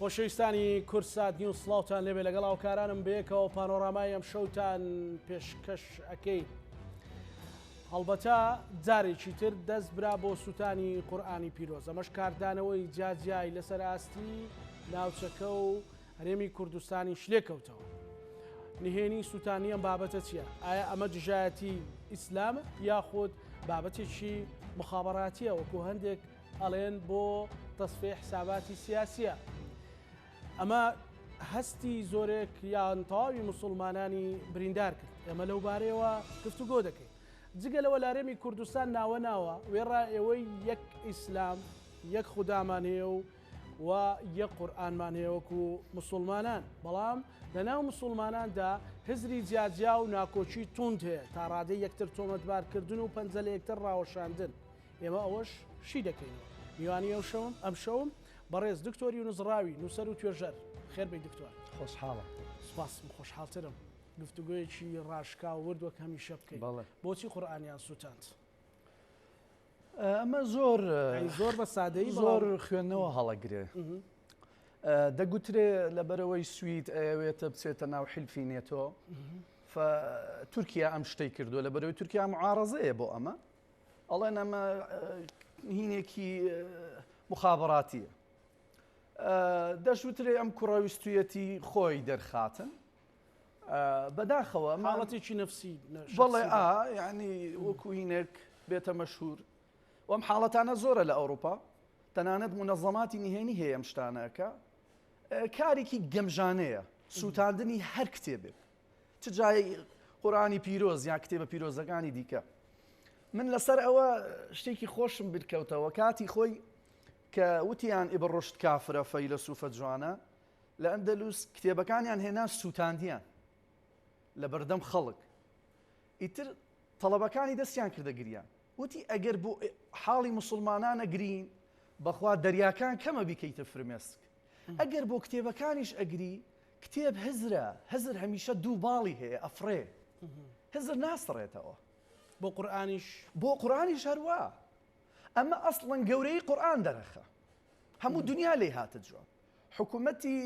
خۆشەویستانی کورسات نیوز سڵاوتان لێبێ لەگەڵ هاوکارانم بەیەکەوە پانۆرامای ئەم شەوتان پێشکەش ئەکەین. هەڵبەتە جارێکی تر دەست برا بۆ سووتانی قورئانی پیرۆز. ئەمەش کاردانەوەی جیاجیای لەسەر ئاستی ناوچەکە و هەرێمی کوردستانی شلێکەوتەوە. نهێنی سووتانی ئەم بابەتە چییە؟ ئایا ئەمە دژایەتی ئیسلامە یاخود بابەتێکی مخابەراتیە وەکو هەندێک ئەڵێن بۆ تەسفێ حساباتی سیاسیە؟ ئەمە هەستی زۆرێک یان تەواوی موسڵمانانی بریندار کرد. ئێمە لەو بارەیەوە گفتوگۆ دەکەین. جگە لەوە لارێمی کوردستان ناوە وێڕا ئێوەی یەک ئیسلام یەک خودامان هەیە و یەک قورئانمان هەیە وەکو موسڵمانان، بەڵام لەناو موسڵماناندا هزری جیاجیا و ناکۆچی توند هەیە تا ڕادەی یەکتر تۆمەتبارکردن و پەنجە لە یەکتر ڕاوەشاندن. ئێمە ئەوەش شی دەکەینەوە. میوانی ئەم شەوم بەڕێز دکتۆری و نزڕاوی نووسەر و توێژەر. خێر بێ دکتۆر. خۆشحاڵە. سوپاسم، خۆشحاڵترم. گفتوگویەکی ڕاشکا و وردوەک هەمیشە بکەین. بۆچی قورئانیان سووتاند؟ ئەمە زۆر بە سادەیی زۆر خوێندنەوە هەڵەگرێ. دەگوترێ لەبەرەوەی سوید ئەوێتە بچێتە ناو حیلفی نێتۆ، تورکیا ئەم شتەی کردو لەبەرەوەی تورکیا معارەزەیە بۆ ئەمە، ئەڵێن ئەمە هینێکی مخابەراتیە. دەشوترێ ئەم کوڕەویستویەتی خۆی دەرخاتن بەداخەوە حاڵەتێکی نەفسی بەڵێ یعنی وەکو هینێک بێتە مەشهور. وەم حاڵەتانە زۆرە لە ئەوروپا، تەنانەت منەظەماتی نهێنی هەیە ئەم شتانەکە. کارێکی گەمژانەیە سووتاندنی هەر کتێبێک، چ جای قورئانی پیرۆز یان کتێبە پیرۆزەکانی دیکە. من لەسەر ئەوە شتێکی خۆشم بکەوتەوە کاتی خۆی کە وتیان ئیبن ڕوشد کافرە فەیلسوفە جوانە، لە ئەندەلوس کتێبەکانیان هێنا سووتاندیان لە بەردەم خەڵک. ئیتر تەڵەبەکانی دەستیان کردە گریان، وتی ئەگەر بۆ حاڵی موسڵمانانە گرین بەخوا دەریاکان کەمە بیکەیتە فرمێسک. ئەگەر بۆ کتێبەکانیش ئەگری، کتێب هزرە، هزر هەمیشە دوو باڵی هەیە ئەفرێ، هزر ناسڕێتەوە. بۆ قورئانیش هەروە. ئەمە ئەسڵەن گەورەی قورئان دەرەخە، هەموو دنیا لێ هاتە جوان. حکوومەتی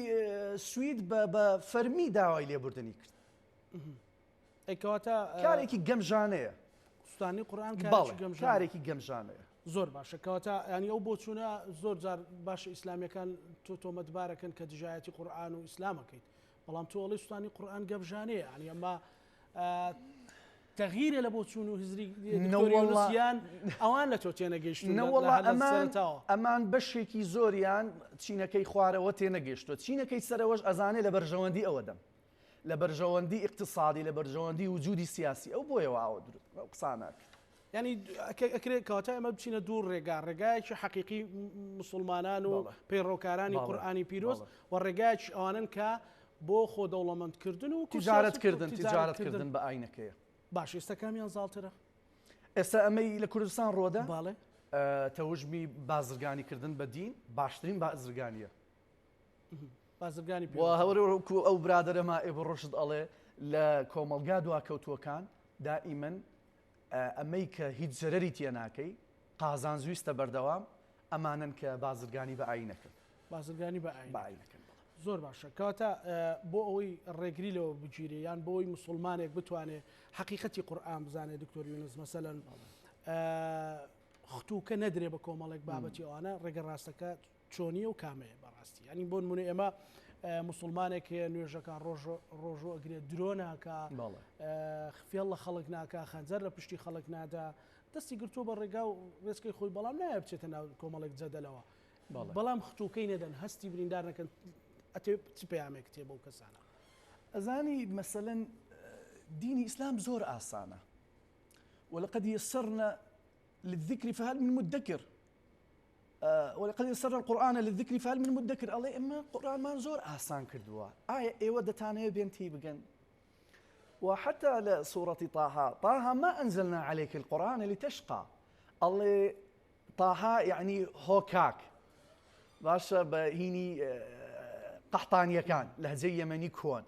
سوید بە فەرمی داوای لێبوردنی کرد. کارێکی گەمژانەیە. سووتانی قورئان کارێکی گەمژانەیە. زۆر باشە. کەواتە ینی ئەو بۆچوونە زۆر جار باشە ئیسلامیەکان تۆ تۆمەتبارەکەن کە دژایەتی قورئان و ئیسلامەکەیت، بەڵام تۆ ئەڵێ سووتانی قورئان گەمژانەیە. ینی ئەمە تەغییرە لە بۆچوون و هزری نوسیان ئەوان لە تۆ تێنەگەیشتن. ئەمان بەشێکی زۆریان چینەکەی خوارەوە تێنەگەیشتوە. چینەکەی سەرەوەش ئەزانێ لە بەرژەوەندی ئەوە دەم، لە بەرژەوەندی اقتصادی، لە بەرژەوەندی وجودی سیاسی. ئەو بۆیەوە ئەوە قساناک. ینی ئەکرێت کەواتە ئەمە بچینە دوو ڕێگایەکی حەقیقی موسڵمانان و پەیڕەوکارانی قورئانی پیرۆز و ڕێگایەکی ئەوانن کە بۆ خۆ دەوڵەمەندکردن و تیجارەتکردن بە ئاینەکەیە. باش ئێستا کامیان زاڵترە؟ ئێستا ئەمەی لە کوردستان ڕۆدا باڵێ تەوژمی بازرگانیکردن بە دین باشترین بازرگانیە. بازرگانی هەوەکو ئەو برادەرەما ئێبن ڕۆشت ئەڵێ لە کۆمەلگا دواکەوتووەکان دائیمەن ئەمەی کە هیچ زەرەری تێ ناکەی قازان زویستە بەردەوام ئەمانن کە بازرگانی بە ئاینەکەن. بازرگانی بە ئاینەکەن. زۆر باشە. کەواتە بۆ ئەوەی ڕێگری لەوە بگیرێ یان بۆ ئەوی موسڵمانێک بتوانێت حەقیقەتی قورئان بزانێت دکتۆر یونس مەسەلەن خەتوکە نەدرێ بە کۆمەڵێک بابەتی ئەوانە ڕێگە ڕاستەکە چۆنیە و کامەیە بەڕاستی. ینی بۆ نمونە ئێمە موسڵمانێک هەیە نوێژەکان ڕۆژۆ ئەگرێت درۆ ناکا، فێڵ لە خەڵک ناکا، خەنجەر لە پشتی خەڵک نادا، دەستی گرتووە بە ڕێگا و ڕێزکەی خۆی، بەڵام نایە بچێتە ناو کۆمەڵێک جەدەلەوە، بەڵام خەتوکەی نەدەن، هەستی بریندار نەکەن. چ پەیامێک کتێبە بەو کەسانە؟ ئەزانی مەسەلەن دینی ئیسلام زۆر ئاسانە. ولقد يسرنا للذكر فهل من مدكر، ولقد يسرنا القرآن للذكر فهل من مدكر. الله إما القرآن ما زور آسان كردوا أيوة دتانية بنتي بجن. وحتى لسورة طه ما أنزلنا عليك القرآن لتشقى. الله طه يعني هوكاك باشا بهيني قحطانية كان لهجة يمني كون.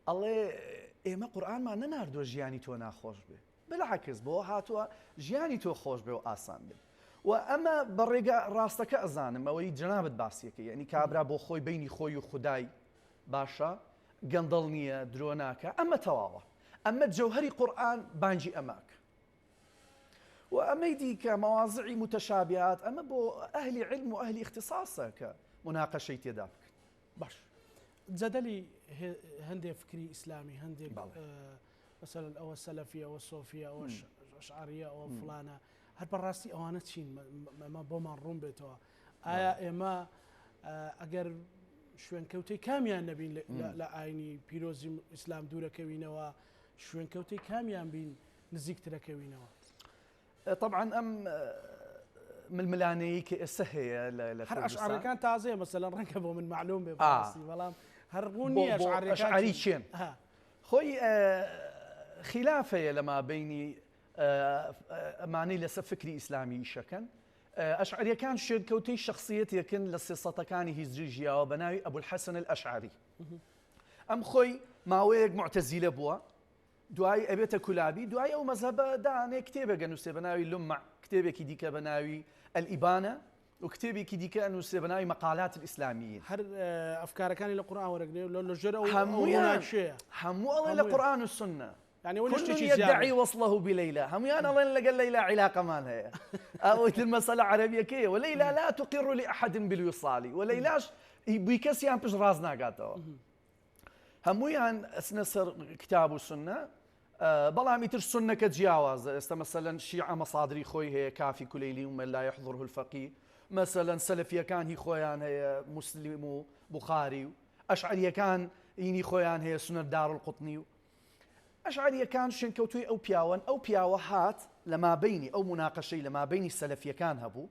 الله إما قرآن ما نناردو جياني تو ناخوش به، بالعكس بو هاتوا جياني تو خوش به وآسان به. و ئەمە بەڕێگە ڕاستەکە ئەزانم ئەوەی جەنابەت باسیەکە یعنی کابرا بۆ خۆی بینی خۆی و خودای باشە گەندەڵ نییە درۆ ناکە ئەمە تەواوە ئەمە جەوهەری قورئان بانگی ئەماکە و ئەمەی دیکە مەواضعی متەشابهات ئەمە بۆ ئەهلی علم و ئەهلی اختصاصە کە مناقەشەی تێدا بکەن. باش جەدەلی هەندێک فکری ئیسلامی هەندێک مثلا ئەوە سەلەفیە ئەوە سۆفیە ئەوە ئەشعەریە ئەوە فڵانە هەر بەڕاستی ئەوانە چین ئەمە بۆمان ڕوون بێتەوە ئایا ئێمە ئەگەر شوێنکەوتەی کامیان نەبین لە ئاینی پیرۆزی ئیسلام دوورەکەوینەوە شوێنکەوتەی کامیان بین نزیکترەکەوینەوە؟ طبعا ئەم ململانەیە کە ئێستا هەیە لە هەر ئەشعەریەکان تازەیە مەسەلەن ڕەنگە بۆ من معلوم بێ بەڕاستی بەڵام هەر ڕوون نییە ئەشعەری چێن خۆی خلافەیە لەما بینی ئەمانەی لەسەر فکری ئیسلامی شەکەن ئەشعەریەکان شوێنکەوتەی شخصیەتێکن لە سێسەدەکانی هیجری ژیاوە بە ناوی ئەبولحەسەن الئەشعەری ئەم خۆی ماوەیەک معتەزیلە بووە دوای ئەبێتە کولابی دوای ئەو مەزهبە دانێ کتێبێک ئەنووسێ بە ناوی لمع کتێبێکی دیکە بە ناوی ئەلئیبانە و کتێبێکی دیکە ئەنووسێ بە ناوی مەقالات الئیسلامیین هەر ئەفکارەکانی لە قورئان وەرەگرێ لە ژێر ئەو هەموو ئەڵێ لە قورئان و سونە يعني كل يدعي وصله بليلى هم يانا الله لقى ليلى علاقة مالها أو المسألة عربية كي وليلى لا تقر لأحد بالوصال وليلاش بيكسيان بش رازنا قاتوا هم يان اسنسر كتاب والسنة بلا ميتر سنة كتجاوز مثلا شيعة مصادري خوي هي كافي كليلي ومن لا يحضره الفقيه مثلا سلفية كان هي خويان هي مسلم بخاري أشعرية كان يني خويان هي سنة دار القطني ئەشعەریەکان شوێنکەوتووی ئەو پیاوەن ئەو پیاوە هات لەما بینی ئەو مناقەشەی لەما بینی سەلەفیەکان هەبوو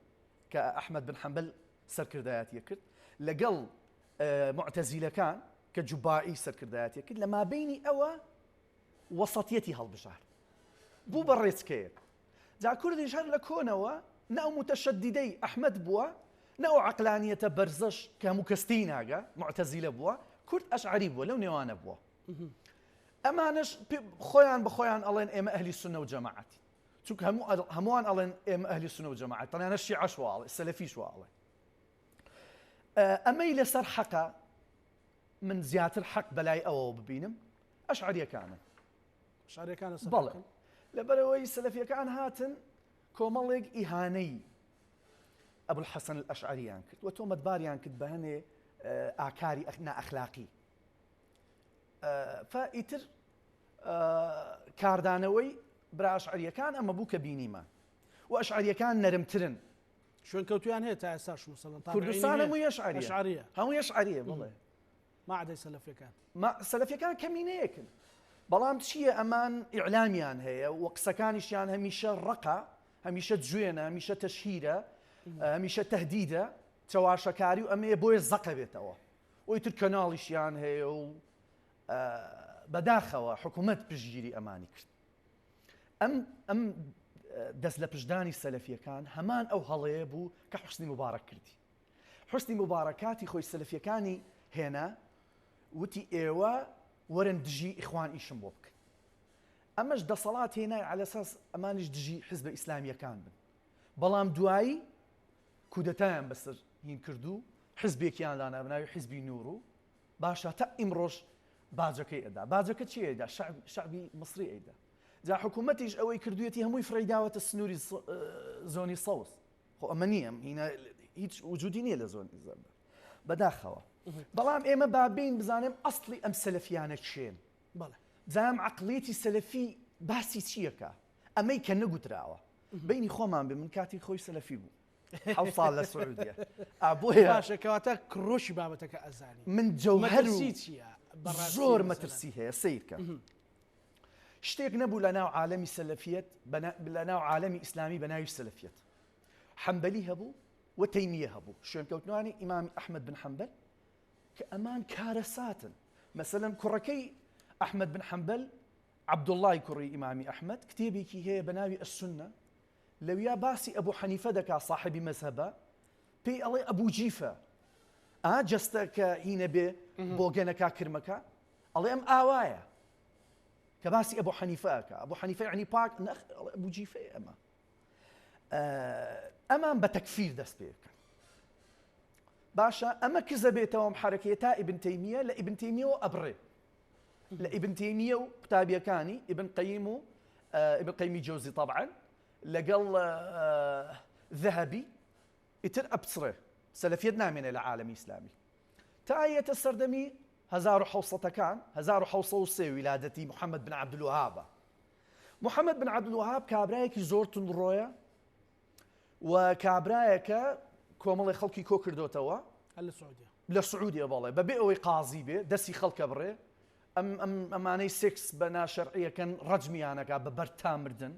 کە ئەحمەد بن حەمبەل سەرکردایەتیە کرد لەگەڵ معتەزیلەکان کە جوبائی سەرکردایەتیە کرد لەما بینی ئەوە وەسەطیەتی هەڵبژار بوو بە ڕێچکەیەک جا کوردیش هەر لە کۆنەوە نە ئەو متەشەدیدەی ئەحمەد بووە نە ئەو عەقلانیەتە بەرزەش کە هەموو کەستی ناگە معتەزیلە بووە کورد ئەشعەری بووە لەو نێوانە بووە ئەمانش خۆیان بەخۆیان ئەڵێن ئێمە ئەهلی سونە و جەماعەتی چونکە هەمووان ئەڵێن ئێمە ئەهلی سونە و جەماعەت تەنانەت شیعەش واڵێ سەلەفیش واڵێ ئەمەی لەسەر حەقە من زیاتر حەق بەلای ئەوە ببینم ئەشعەریەکانە بەڵێ لەبەرەوەی سەلەفیەکان هاتن کۆمەڵێک ئیهانەی ئەبولحەسەن الئەشعەرییان کرد و تۆمەتباریان کرد بە هەنێ ئاکاری نائەخلاقی فائتر کاردانەوەی برا ئەشعەریەکان ئەمە بوو کە بینیمە و ئەشعەریەکان نەرمترن شوێنکەوتویان هەیە تا ئێستاش مەسەڵەن کوردستان هەمووی ئەشعەریە هەمووی ئەشعەریە بڵێ ماعدەی سەلەفیەکان سەلەفیەکان کەمینەیەکن بەڵام چییە ئەمان ئیعلامیان هەیە و قسەکانیشیان هەمیشە ڕقە هەمیشە جوێنە هەمیشە تەشهیرە هەمیشە تەهدیدە چاواشەکاری و ئەمەیە بۆیە زەقە بێتەوە ویتر کەناڵیشیان هەیە و بەداخەوە حکوومەت پشتگیری ئەمانی کرد ئەم دەست لە پشتدانی سەلەفیەکان هەمان ئەو هەڵەیە بوو کە حوسنی مبارەک کردی حوسنی مبارەکاتی خۆی سەلەفیەکانی هێنا وتی ئێوە وەرن دژی ئیخوان ئیشم بۆ بکەن ئەمەش دەسەڵات هێنای عەلە ئەساس ئەمانیش دژی حیزبە ئیسلامیەکان بن بەڵام دوایی کودەتایان بەسەر هین کردو حیزبێکیان لانا بە ناوی حیزبی نور و باشە تا ئیمڕۆژ باجەکەی ئەدا باجەکە چی ئەیدا شعبی مصری ئەیدا جا حکوومەتیش ئەوەی کردوێتی هەمووی فڕێداوەتە سنووری زۆنی سەوز خۆ ئەمە نییە هینە هیچ وجودی نییە لە زۆنی زەربە بەداخەوە بەڵام ئێمە بابین بزانێم ئەسڵی ئەم سەلەفیانە چێن بەڵێ جام عەقڵیەتی سەلەفی باسی چییەکە ئەمەی کە نەگوتراوە بینی خۆمان بێ من کاتی خۆی سەلەفی بوو حەوت ساڵ لە سعودیە بۆیە باشە کەواتە کڕۆشی بابەتەکە ئەزانی من جەوهەر چییە زۆر مەترسی هەیە سیرکە شتێک نەبوو لە ناو عالەمی سەلەفیەت لە ناو عالەمی ئیسلامی بە ناوی سەلەفیەت حەمبەلی هەبوو و تەیمیە هەبوو شوێنکەوتنوانی ئیمامی ئەحمەد بن حەمبەل کە ئەمان کارەساتن مەسەلەن کوڕەکەی ئەحمەد بن حەمبەل عەبدوڵڵای کوڕی ئیمامی ئەحمەد کتێبێکی هەیە بە ناوی ئەسسونە لەویا باسی ئەبوو حەنیفە دەکا صاحبی مەزهەبە پێی ئەڵێ ئەبوو جیفە جەستە کە هینە بێ بۆ گەنەکە کرمەکە ئەڵێ ئەم ئاوایە کە باسی ئەبوو حەنیفەکە ئەبوو حەنیفە یعنی پاک نەخ ئەبوو جیفەیە ئەمە ئەمان بە تەکفیر دەست پێکەن باشە ئەمە کزە بێتەوە حرەکەیە تا ئیبن تەیمیە لە ئیبن تەیمیەوە ئەبڕێ لە ئیبن تەیمیە و قوتابیەکانی ئیبن قەیم و ابن قەیمی جوزی طبعا لەگەڵ ذهبی ئیتر ئەبچڕێ سەلەفیەت نامێنێ لە عالەمی ئیسلامی تا ئەیەتە سەردەمی 1700ەکان 1703 ویلادەتی محەممەد بن عەبدولوهابە محەممەد بن عەبدولوهاب کابرایەکی زۆر تونڕۆیە و کابرایەکە کۆمەڵی خەڵکی کۆ کردوتەوە لە سعودیە بەڵێ بەبێ ئەوەی قازی بێ دەستی خەڵکە بڕێ ئەمانەی سێکس بە ناشەرعیەکەن ڕەجمیانەکە بە بەرتا مردن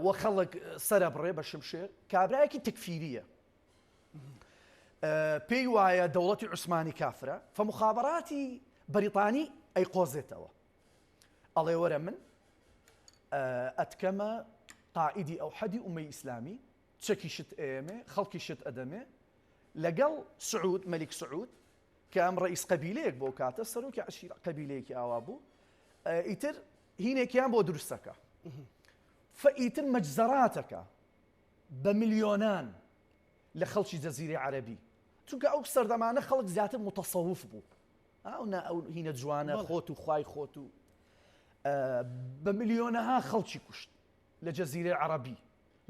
وە خەڵک سەرە بڕێ بە شمشێر کابرایەکی تەکفیریە پێی وایە دەوڵەتی عوسمانی کافرە فمخابەراتی بەریتانی ئەیقۆزێتەوە ئەڵێ وەرە من ئەتکەمە قائیدی ئەو حەدی ئومەی ئیسلامی چەکیشت ئێمێ خەڵکیشت ئەدەمێ لەگەڵ سعود مەلیک سعود کە ئەم ڕئیس قەبیلەیەک بۆ کاتە سەرۆکی عەشیرە قەبیلەیەکی ئاوا بوو ئیتر هینێکیان بۆ دروستەکە فئیتر مەجزەراتەکە بە ملیۆنان لە خەڵکی جەزیرەی عەرەبی چونکە ئەو سەردەمانە خەڵک زیاتر متەسەوف بوو ئەو هینە جوانە خۆت و خوای خۆت و بە ملیۆنەها خەڵکی کوشت لە جەزیرەی عەرەبی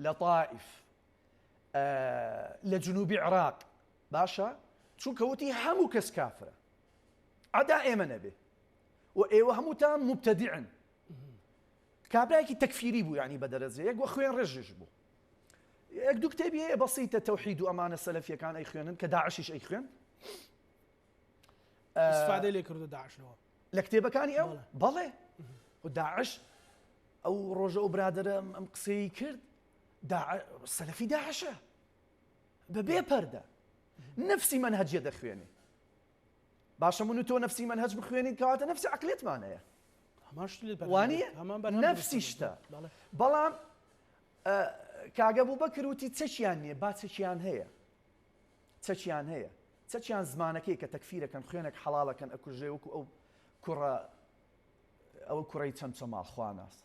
لە طائف لە جنوبی عێراق باشە چونکە وتی هەموو کەس کافرە عەدا ئێمە نەبێ و ئێوە هەمووتان مبتەدیعن کابرایەکی تەکفیری بوو یعنی بە دەرەجەیەک وە خوێن ڕێژش بوو یەک دوو کتێبی هەیە بەسیتە تەوحید و ئەمانە سەلەفیەکان ئەی خوێنن کە داعشیش ئەی خوێن استفادەی لێ کردو داعشەوە لە کتێبەکانی ئەو بەڵێ و داعش ئەو ڕۆژە و برادرە ئەم قسەی کرد سەلەفی داعشە بەبێ پەردە نفسی منهجیە دەخوێنێ باشە من و تۆ نفسی منهج بخوێنین کەواتە نفسی عەقلێتمانەیە وانییە نفسی شتە بەڵام کاگە بووبەکر وتی چەکیان نییە با چەکیان هەیە چەکیان هەیە چەکیان زمانەکەی کە تەکفیرەکەن خوێنێک حەڵاڵەکەن ئەکوژێ وەکو ئەو کوڕەی چەند چەماڵ خواناس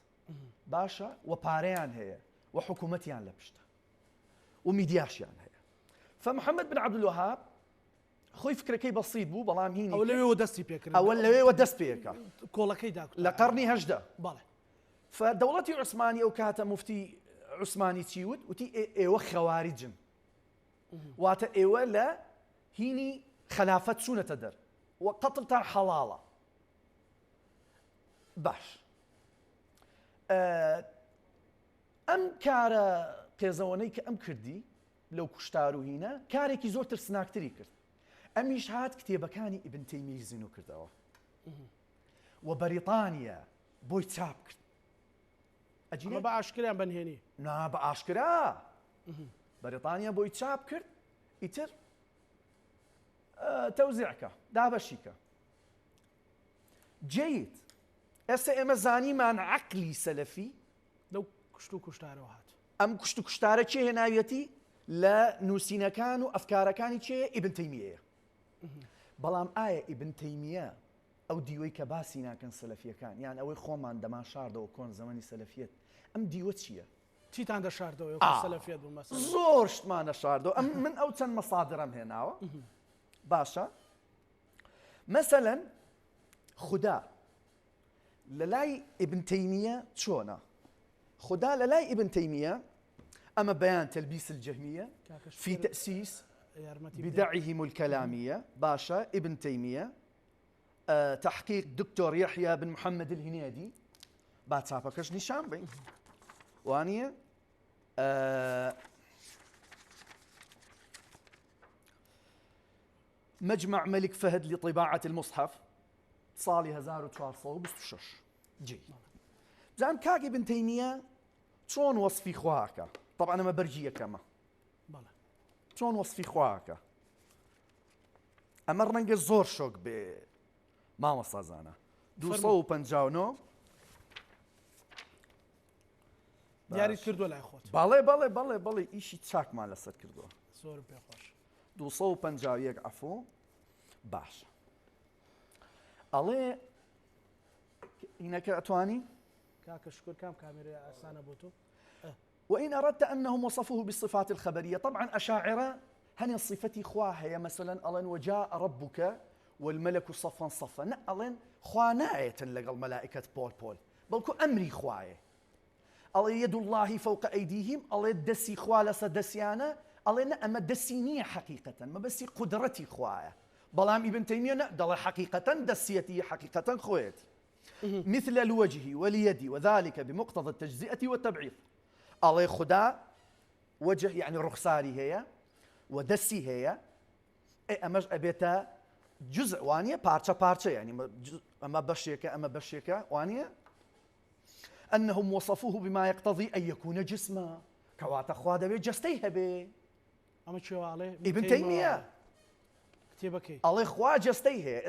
باشە و پارەیان هەیە و حکوومەتیان لە پشتە و میدیاشیان هەیە فمحەممەد بن عەبدولوهاب خۆی فکرەکەی بەسیط بوو بەڵام هینی ئەو لەوێەوە دەستی پێکرد ئەوە لەوێوە دەست پێکە کۆڵەکەی دا لە قەرنی هەژدە بەڵێ فدەوڵەتی عوسمانی ئەو کاتە مفتی عوسمانی چیوت وتی ئێوە خەواریجن واتە ئێوە لە هینی خەلافەت چوونەتە دەر و قەتڵتان حەڵاڵە باش ئەم کارە قێزەوەنەی کە ئەم کردی لەو کوشتار و هینە کارێکی زۆر ترسناکتری کرد ئەمیش هات کتێبەکانی ئیبن تەیمیە زینو کردەوە و بەریتانیا بۆی چاپ کرد ئەجینە بە ئاشکریان بەنهێنی نا بە ئاشکرا بەریتانیا بۆی چاپ کرد ئیتر تەوزیعکە دابەشیکە جەید ئێستا ئێمە زانیمان عەقلی سەلەفی لەو کوشت و کوشتارەوە هات ئەم کوشت و کوشتارە چێ هێناویەتی لە نووسینەکان و ئەفکارەکانی چێ ئیبن تەیمیەیە بەڵام ئایا ئیبن تەیمیە ئەو دیوەی کە باسی ناکەن سەلەفیەکان یان ئەوەی خۆمان دەمان شاردەوە کۆن زەمەنی سەلەفیەت ئەم دیوە چییە؟ چیتان دەشاردەوە سەلەفیەت بوو مەسەلەن زۆر شتمان دەشاردەوە من ئەو چەند مەسادرەم هێناوە باشە مەسەلەن خودا لە لای ئیبن تەیمیە چۆنە خدا لە لای ئیبن تەیمیە أما بيان تلبيس الجهمية في تأسيس بدعهم الكلامية باشا ابن تيمية تحقيق دكتور يحيى بن محمد الهنيدي بعد سابقش نشان بين وانية مجمع ملك فهد لطباعة المصحف صالي 1426 جي زعم كاك ابن تيمية شلون وصفي خواكا طبعا أنا برجية كما شلون وصفي خواكا أمر ننقل زور شوك ب ما وصازانا دو صو بنجاونو دیاری کردو لای خۆت بەڵێ ئیشی چاکمان لەسەر کردووە زۆر پێخۆش 251 عفو باش ئەڵێ هینەکە ئەتوانی کاکە شکر کام کامێرە ئاسانە بۆ تۆ وإن أردت أنهم وصفوه بالصفات الخبرية. طبعا أشاعرة هن صفتي خواها مثلا ألن وجاء ربك والملك صفا صفا، ألن خوا ناية لقى الملائكة بول بلكو أمري خوايه. الله يد الله فوق أيديهم، الله دسي خوا لسا دسيانا، الله أما دسينية حقيقة ما بس قدرتي خوايا. بلام ابن تيمية دل حقيقة دسيتي حقيقة خويتي مثل الوجه واليد وذلك بمقتضى التجزئة والتبعيض. الله خدا وجه يعني رخصاري هي ودسي هي أمج أبيتا جزء وانية بارشة يعني أما بشيكا وانية أنهم وصفوه بما يقتضي أن يكون جسما كوات أخواده بجستيها به. أما شو عليه ابن تيمية كتيبكي الله إخوة جستيها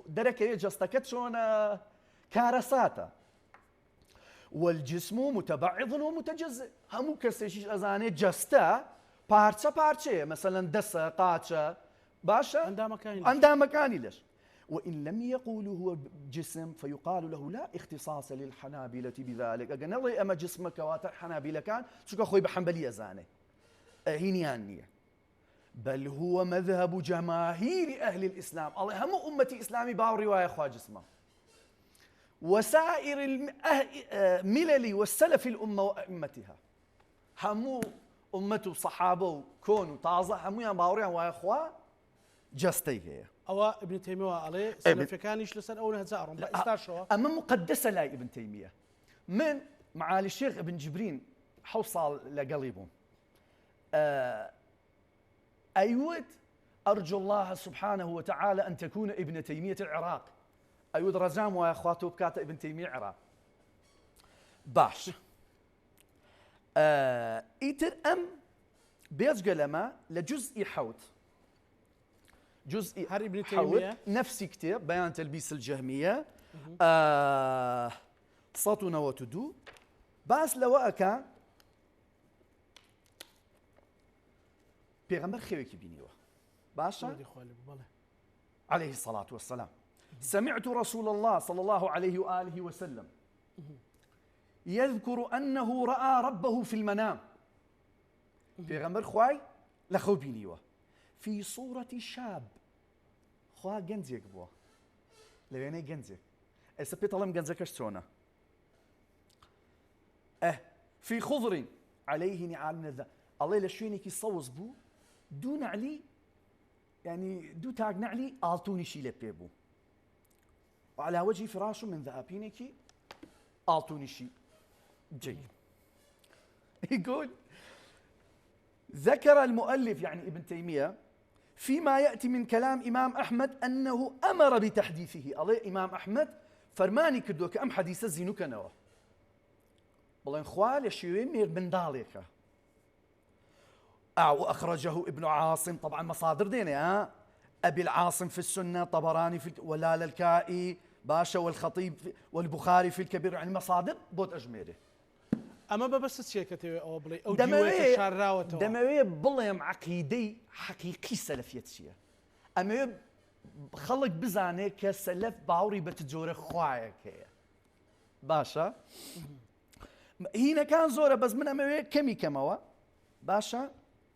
دركة جستكت شون كارساتا. والجسم متبعض ومتجزئ، همو كسيش أزاني جستا بارشة مثلا دسة قاتشة باشا عندها مكاني ليش. وإن لم يقولوا هو جسم فيقال له لا اختصاص للحنابلة بذلك. أقول الله أما جسمك واتر حنابلة كان شو أخوي بحنبلية زاني هينيانية، بل هو مذهب جماهير أهل الإسلام. الله هم أمتي إسلامي باو رواية خوا جسمه وسائر الملل والسلف الأمة وأئمتها، همو أمته صحابه كونوا طازة همو يان باوريان وإخوا جستي هي. أو ابن تيمية عليه سلف كان يشلسن أو نهزارهم بإستاشوا أما مقدسة لا ابن تيمية من معالي الشيخ ابن جبرين حوصل لقلبهم. أيود أرجو الله سبحانه وتعالى أن تكون ابن تيمية العراق. أيود رزام وأخواته بكاته ابن تيمية العراق باش إيتر أم بيزق لما لجزء حوت جزء ابن تيمية نفسي كتاب بيان تلبيس الجهمية صوتنا وتدو باس لواءك بيغمبر خيوكي بينيوه باشا عليه الصلاة والسلام. سمعت رسول الله صلى الله عليه وآله وسلم يذكر أنه رأى ربه في المنام. بيغمبر خواي لخو بينيوه في صورة شاب خوا جنزيك بوا لويني جنزيك اسبيت الله مجنزك شلونه في خضر عليه نعال من الذهب. الله لشويني كي صوص بو دون علي يعني دو تاج نعلي آلتوني شي لبيبو وعلى وجه فراش من ذهبينك آلتوني شي جيد. يقول ذكر المؤلف يعني ابن تيمية فيما يأتي من كلام إمام أحمد أنه أمر بتحديثه. الله إمام أحمد فرماني كدو كأم حديث الزينو كنوا والله إخوال يشيوي مير من داليك أخرجه ابن عاصم طبعا مصادر ديني أبي العاصم في السنة طبراني في ولا للكائي باشا والخطيب والبخاري في الكبير يعني مصادر بوت أجميري. أما بس شيكتي أو بلي أو دموية شراوته دموية بليم عقيدي حقيقي سلفية شيء. أما خلق بزانه كسلف باوري بتجور خوايك هي باشا هنا كان زورة بس من أما كمي كموا باشا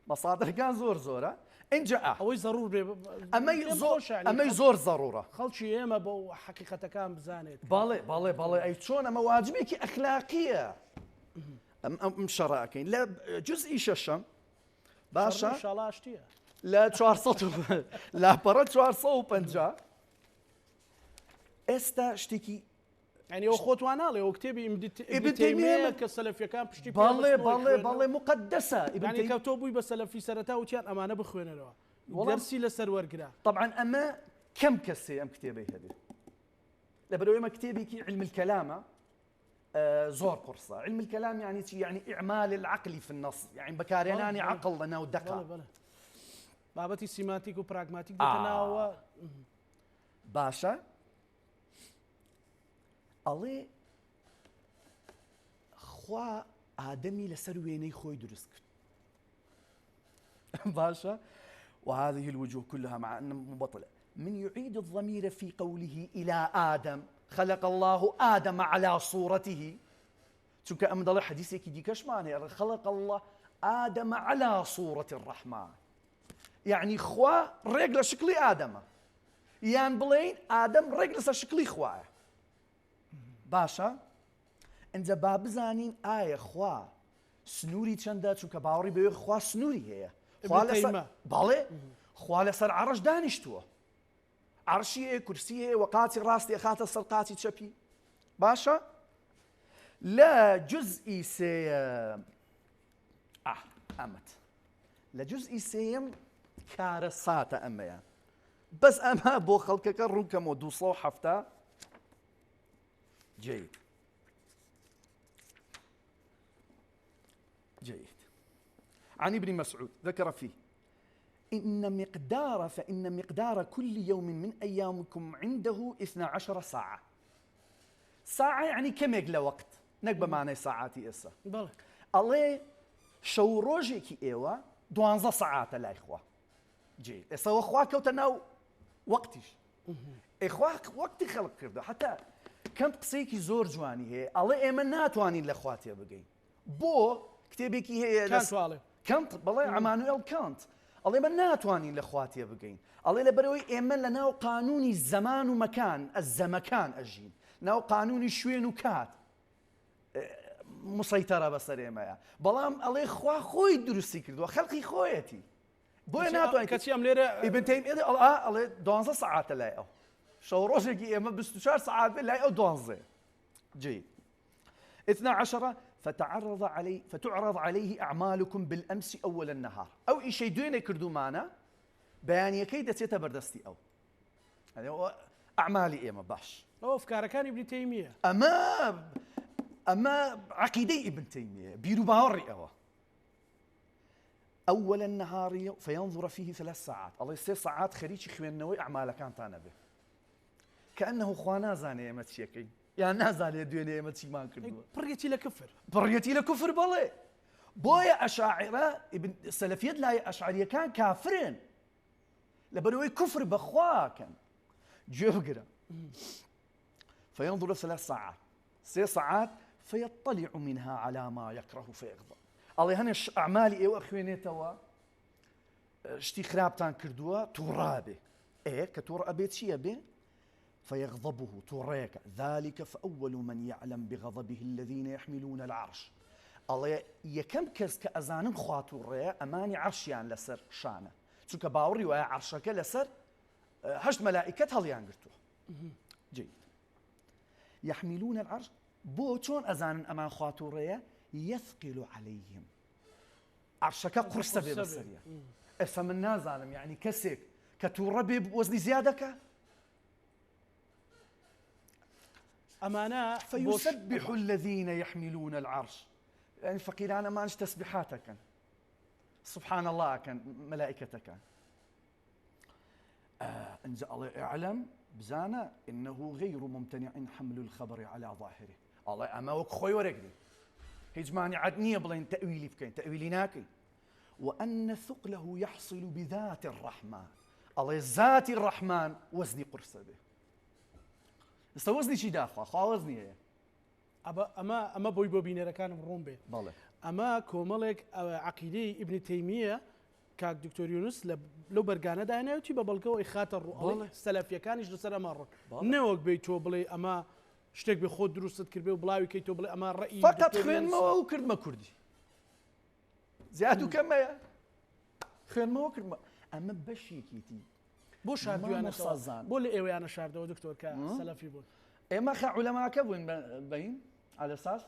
مصادر كان زورة إن جاء أو ضرور أما يزور ضرورة خلشي ياما بو حقيقة كان بزانيت بالي أي شون أما واجبك أخلاقية أم شراكين لا جزء ششم باشا إن شاء الله أشتيها لا تشوار صوت لا برا تشوار صوت بنجا استا اشتكي يعني هو خوتوانا له وكتبي ابن تيمية كسلف كان بشتي بالله مقدسة يعني كتبوي بس سلف في سنته وتيان أمانة بخوينا له درسي لسر ورقنا طبعا أما كم كسي أم كتابي هذه لبدو ما كتابي كي علم الكلام زور قرصة. علم الكلام يعني إعمال العقل في النص يعني بكاريناني عقل لنا ودقة بابتي سيماتيك وبراغماتيك بتناوى باشا الله خوا آدمي لسر ويني خوي درسك باشا. وهذه الوجوه كلها مع أنها مبطلة من يعيد الضمير في قوله إلى آدم خلق الله آدم على صورته چونکە ئەم دەڵێ حەدیثێکی دیکەشمان هەیە خەڵق الله ئادەمە على صورة الرحمن یعنی خوا ڕێک لە شکلی ئادەمە یان بڵێین ئادەم ڕێک لەسەر شکلی خوایە باشە ئەنجە با بزانین ئایا خوا سنووری چەندە چونکە باوەڕی بەوێ خوا سنووری هەیە بەڵێ خوا لەسەر عەرش دانیشتووە عەرشی هەیە کورسی هەیە و قاچی ڕاستی خاتە سەر قاچی چەپی باشە لە جزئی سێیەم ئەمەت لە جزئی سێیەم کارە ساتە ئەمەیان بەس ئەمە بۆ خەڵکەکە ڕووکەمەوە 270 جيد جيد عن ابن مسعود ذكر فيه فإن مقدار كل يوم من أيامكم عنده 12 ساعة ساعة يعني كم يقل وقت نقبة معنى ساعاتي إسا الله شو روجيكي إيوة 12 ساعات لا إخوة جيد إسا وأخوة كوتناو وقتش إخوة وقتي خلق كردو حتى كانت قسيكي زور جواني هي الله إيمان ناتوانين لأخواتي بقين بو كتابيكي هي كانت بالله عمانويل كانت الله إيمان ناتوانين لأخواتي بقين الله لبروي إيمان لناو قانوني الزمان ومكان الزمكان أجين ناو قانوني شوين وكات مسيطرة بسر إيمان بلام الله إخوة خوي درسي كردو خلقي خويتي بو ناتوانين كتشي أمليرة ابن تيمية الله 12 ساعات لايقو شو روجك إما 24 ساعات لايقو 12 جيد 12 فتعرض عليه أعمالكم بالأمس أول النهار أو شيء دوين كردو معنا بيانية كيدة تبردستي أو هذا هو أعمالي إما باش أفكار كان ابن تيمية أما عقيدة ابن تيمية بيرو باوري أول النهار فينظر فيه 3 ساعات الله 3 ساعات خريجي خوينوي أعمال كانت أنا به كأنه خوانا زاني يمتشيكي يعني نازل دويني يمتشي ما كردو بريتي لكفر بالله بويا أشاعرة ابن السلفيات لا أشعرية كان كافرين لبنوي كفر بخوا كان جوجرا فينظر 3 ساعات 3 ساعات فيطلع منها على ما يكره فيغضب الله هنا أعمالي إيه وأخويني توا اشتي خرابتان كردوها ترابه إيه كترابه شيء به فيغضبه تريك ذلك فأول من يعلم بغضبه الذين يحملون العرش الله يكم كز كأزانم خواتورية أماني عرشيان لسر شانه چونك باوري ويا عرشك لسر 8 ملائكة هليان قرتوه جيد يحملون العرش بو چون أزانن أمان خواتورية يثقل عليهم عرشك قرصة ببصرية إسا من نازالم يعني كسك كتوربي بوزن زيادك أمانة فيسبح الذين يحملون العرش يعني فقير أنا ما تسبيحاتك سبحان الله كان ملائكتك انزل الله اعلم بزانا انه غير ممتنع حمل الخبر على ظاهره الله اما وك خوي ورقدي هيج ماني عدنيه بلين تاويلي فكين تاويلي ناكي وان ثقله يحصل بذات الرحمن الله ذات الرحمن وزني قرصه به استوزني شي داخل خاوزني هي اما بوي بوبينيرا كان بروم به بالله اما كوملك عقيده ابن تيميه كاك دكتور يونس لو برقانه داينا يوتي ببلقو اخات الرؤى السلفيه كان يجلس مره نوك بيتو بلي اما شتك بخود دروست كربي وبلاوي كيتو بلي اما الراي فقط خين ما وكرد ما كردي زيادو كما يا خين ما وكرد ما اما بشي كيتي بو شاردو انا بقول لي ايوه انا شاردو دكتور كسلفي بقول اما خا علماء كبوين باين على اساس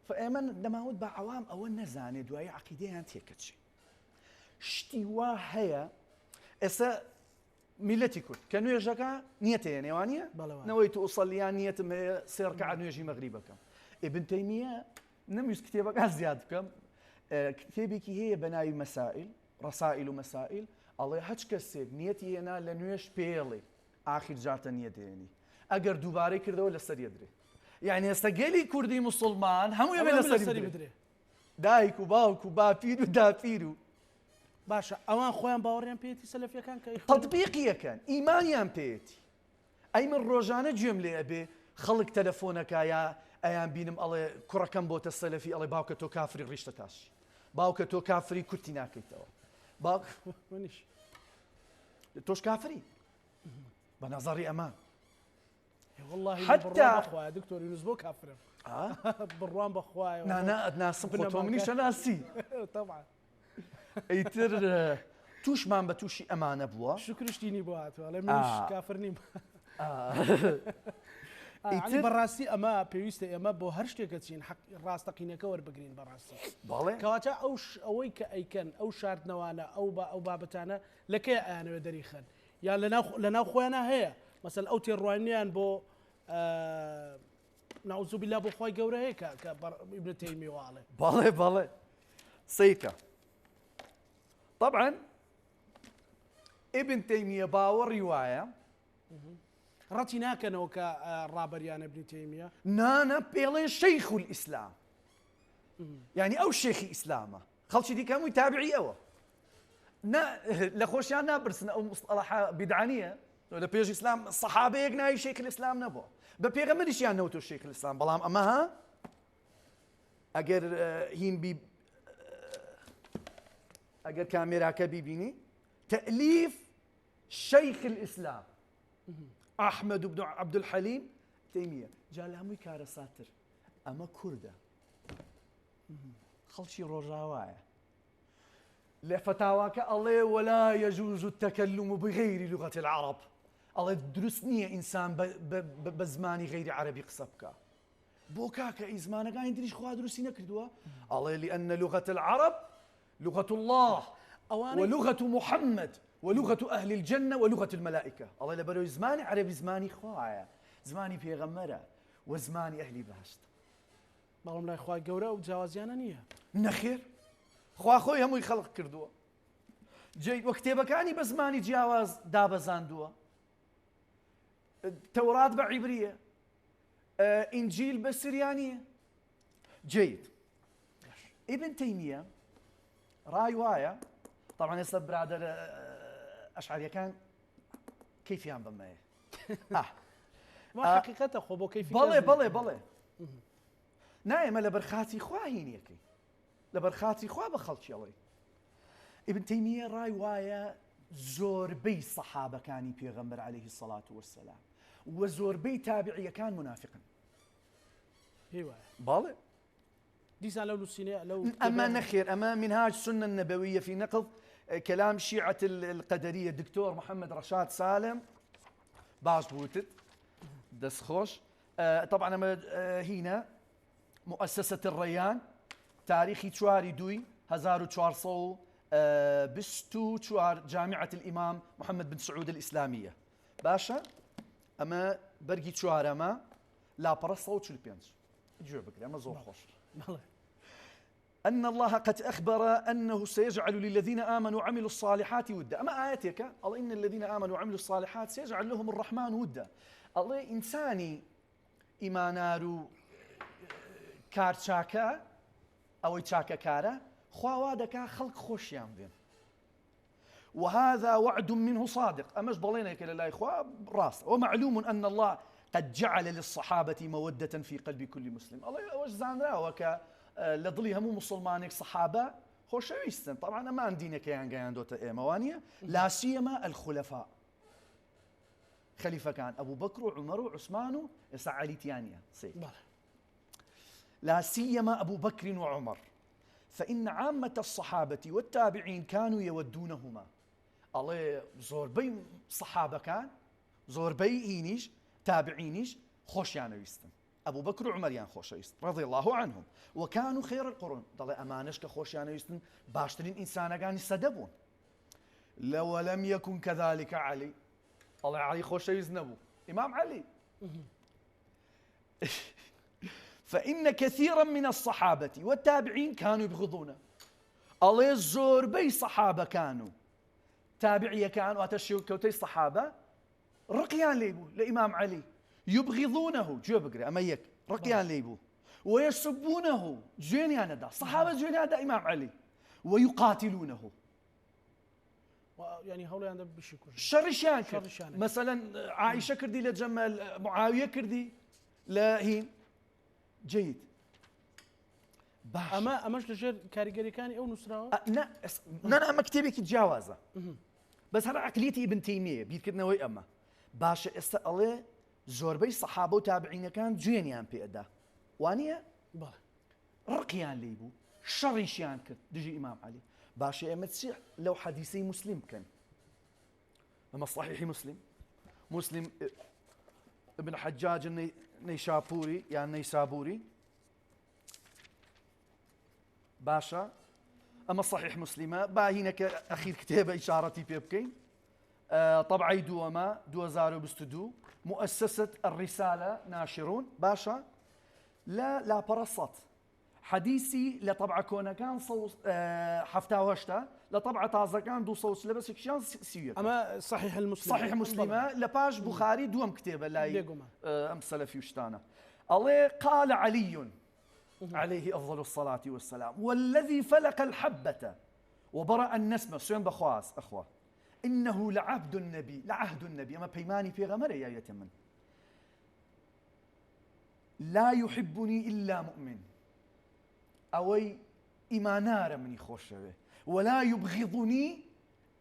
فايمن دماود بعوام او نزاني دواي عقيده انت هيك شيء شتي وهي اسا ملتي كل كانوا يجاكا نيتي نيوانيه نويت اصلي نيه سيركع يجي مغربك ابن تيميه نمس كتابك زياد كم كتابك هي بناي مسائل رسائل ومسائل الله هج كسب نيتي هنا لنويش بيلي اخر جارت نيتي يعني اگر دوباره كرده ولا سر يدري يعني استقلي كردي مسلمان هم يبي لسر يدري دايك وباوك وبافير ودافيرو باشا اوان خويا باوريان بيتي سلفيا كان تطبيقيا كان ايمانيان بيتي اي من روجانه جمله ابي خلق تلفونك يا ئەیان بینم ئەڵێ کوڕەکەم بۆتە سەلەفی ئەڵێ باوکە تۆ کافری ڕیشتە تاشی باوکە تۆ کافری کورتی ناکەیتەوە باوک منیش تۆش کافری بە نەزەری ئەمان والله حتى بڕوان بەخوایە دکتۆر یونس بۆ کافرم بڕوان بەخوایە نانا ئەدناسم خۆ تۆ منیشە ناسی طبعا ئەیتر تووشمان بە تووشی ئەمانە بووە شکرشتینی بۆ هاتووە لە منیش کافر نیم بەڕاستی ئەمە پێویستە ئێمە بۆ هەر شتێکە چین ڕاستەقینەکە وەربگرین بەڕاستی باڵێ کەواتە ئەوەی کە ئەیکەن ئەو شاردنەوانە ئەو بابەتانە لەکەی ئەیانەوێ دەریخەن یان لەناو خۆیانە هەیە مەسەل ئەو تێڕوانیان بۆ نعوذ بالله بۆ خۆی گەورە هەیە کە ئیبن تەیمیە واڵێ باڵێ سەیکە طبعا ابن تەیمیە باوەڕی وایە ڕەتی ناکەنەوە کە ڕابەریانە ابن تەیمیە نانە پێڵێن شەیخ الئیسلام یعنی ئەو شێخی ئیسلامە خەڵکی دیکە هەمووی تابعی ئەوە لە خۆشیان نابرسن ئەو مصطلحە بیدعانیە لە پێش ئیسلام سەحابەیەک ناوی شێخ الئیسلام نەبووە بە پێغەمبەریشیان نەوتۆ شێخ الئیسلام بەڵام ئەمە ها ئەگەر هین بی ئەگەر کامێراکە بیبینی تەئلیف شەیخ الئیسلام ئەحمەد بن عەبدولحەلیم تەیمیە جا لە هەمووی کارە ساتر ئەمە کوردە خەڵکی ڕۆژاوایە لە فتاواکە ئەڵێ ولا يجوز التكلم بغير لغة العرب ئەڵێ دروست نییە ئینسان بە زمانی غیری عەرەبی قسە بکە بۆ کاکە ئەی زمانەکانی دریش خوا دروستی نەکردووە ئەڵێ لأن لغة العرب لغة الله ولغة محمد ولغة أهل الجنة ولغة الملائكة الله لبرو زماني عربي زماني خوايا زماني بيغمرة وزماني أهلي باشت بەڵام لای خوا گەورە و جیاوازیانە نییە نەخێر خوا خۆی هەمووی خەڵق کردووە جێیت وە کتێبەکانی بە زمانی جیاواز دابەزاندووە تەورات بە عیبریە ئینجیل بە سریانیە جێیت ئیبن تەیمیە ڕای وایە طبعا ئێستا برادر ئەشعەریەکان کەیفیان بەمەیە حقیقەتە خۆ بۆ کەیفی بەڵێ نایەمە لە بەرخاتی خوا هینیەکەی لە بەرخاتی خوا بە خەڵکی ئەڵێ ئیبن تەیمیە ڕای وایە زۆربەی سەحابەکانی پێغەمبەر عەلەیهی سەڵات وەسەلام و زۆربەی تابعیەکان منافقن باڵێ ديسان لو نسينا لو أما نخير أما منهاج السنة النبوية في نقض كلام شيعة القدرية الدكتور محمد رشاد سالم باش بوتت دسخوش طبعا هنا مؤسسة الريان تاريخي تشواري دوي 1400 بستو تشوار جامعة الإمام محمد بن سعود الإسلامية باشا أما برقي تشوار أما لا برصة وتشل بيانش جو بكري أما زور خوش أن الله قد أخبر أنه سيجعل للذين آمنوا وعملوا الصالحات ودا أما آياتك الله إن الذين آمنوا وعملوا الصالحات سيجعل لهم الرحمن ودا الله إنساني إيمانارو كارتشاكا أو يتشاكا كارا خوادك خلق خوشيان بين وهذا وعد منه صادق أمش ضلينا كلا لا إخوة راس ومعلوم أن الله قد جعل للصحابة مودة في قلب كل مسلم الله وجزان راوك لضلي همو مسلمانك صحابة خوشويستن طبعا ما عندنا كيان دوتا موانية لا سيما الخلفاء خليفة كان أبو بكر وعمر وعثمان علي تيانيا لا سيما أبو بكر وعمر فإن عامة الصحابة والتابعين كانوا يودونهما الله زوربي صحابة كان زوربي إينيش تابعينيش خوشيانو يستن أبو بكر وعمر يان خوشيست رضي الله عنهم وكانوا خير القرون ضل أمانش كخوشيانو يستن باشترين إنسانا كان يستدبون لو لم يكن كذلك علي الله علي خوشيز نبو إمام علي فإن كثيرا من الصحابة والتابعين كانوا يبغضونه الله الزور بي صحابة كانوا تابعية كانوا أتشيو كوتي الصحابة رقيان ليبو لإمام علي يبغضونه جو بقري أميك رقيان ليبو ويسبونه جيني أنا دا صحابة جيني هذا إمام علي ويقاتلونه يعني هؤلاء عندهم بشكل شرشان مثلا عائشة كردي لجمال معاوية كردي لهين جيد باش ئەمەش لەژێر کاریگەریەکانی ئەو نووسراوە نەنا ئەمە کتێبێکی جیاوازە بەس هەر عقلیەتی ئیبن تەیمیە بیرکردنەوەی ئەمە باشە ئێستا ئەڵێ زۆربەی سەحابە و تابعینەکان گوێنیان پێدا وانە بەڵێ ڕقیان لێ بوو شەڕیشیان کرد دژی ئیمام عەلی باشە ئێمە چی لەو حەدیسەی موسلیم بکەن ئەمە صحیحی مسلم ابن حجاج نيشابوري يعني نيسابوري باشا اما صحيح مسلمه باهينك اخير كتابه اشارتي بيبكين طبعي دوما 2022 مؤسسه الرساله ناشرون باشا لا برصت حديثي لطبعه كونه كان صوص حفتا وشتا لطبعه تازه كان دو صوص لبس كشان سيوك اما صحيح المسلم صحيح مسلمه لباش بخاري دوم كتابه لا ام سلفي وشتانا الله قال علي عليه افضل الصلاه والسلام والذي فلق الحبه وبرأ النسمه سين بخواس اخوه انه لعهد النبي اما بيماني في غمر يا يتمن لا يحبني الا مؤمن اوي ايمانار مني خوشوه ولا يبغضني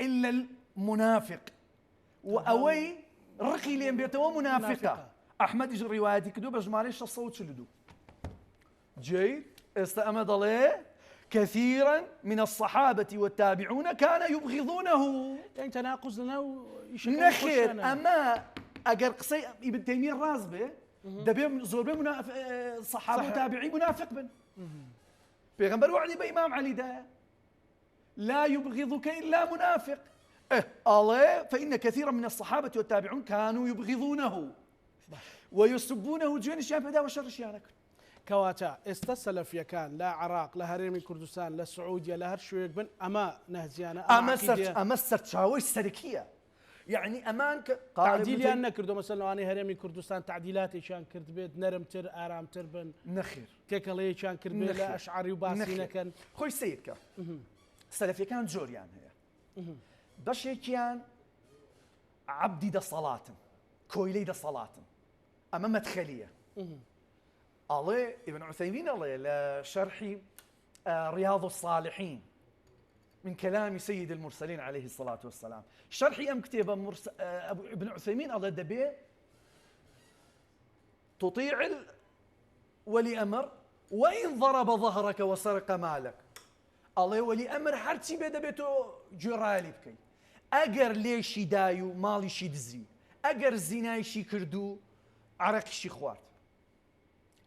الا المنافق واوي رقي لين بيتو منافقه احمد اجى روايتي كدو بجماليش الصوت شلدو جيد استأمد الله كثيرا من الصحابة والتابعون كان يبغضونه يعني تناقض لنا نخير أما أجر قصي ابن تيمية الرازبة دبي زور صحابة وتابعين منافق بن بيغمبر وعدي بإمام علي ده لا يبغضك إلا منافق الله فإن كثيرا من الصحابة والتابعون كانوا يبغضونه ويسبونه جوين الشام بدا وشر الشيانك كواتا استسلف يكان لا عراق لا هرم كردستان لا سعودية لا هرشويك بن أما نهزيانا أما سرتشاوي السركية يعني أمانك تعديل أن كردو مثلا أنا هرم كردستان تعديلات شان كرد بيت نرم تر آرام تر بن نخير تكلي شان كرد بيت لا أشعري وباسينا كان خوي سيدك سلفي كان جوريان هي بشي كان عبدي دا صلاة كويلي دا صلاة أما مدخلية الله ابن عثيمين الله لشرح رياض الصالحين من كلام سيد المرسلين عليه الصلاة والسلام شرحي أم كتاب ابن عثيمين الله دبي تطيع ولي أمر وإن ضرب ظهرك وسرق مالك الله ولي أمر حرتي بدا بيتو جرالي بكي أجر ليشي دايو مالي شي دزي أجر زناي شي كردو عرق شي خوارت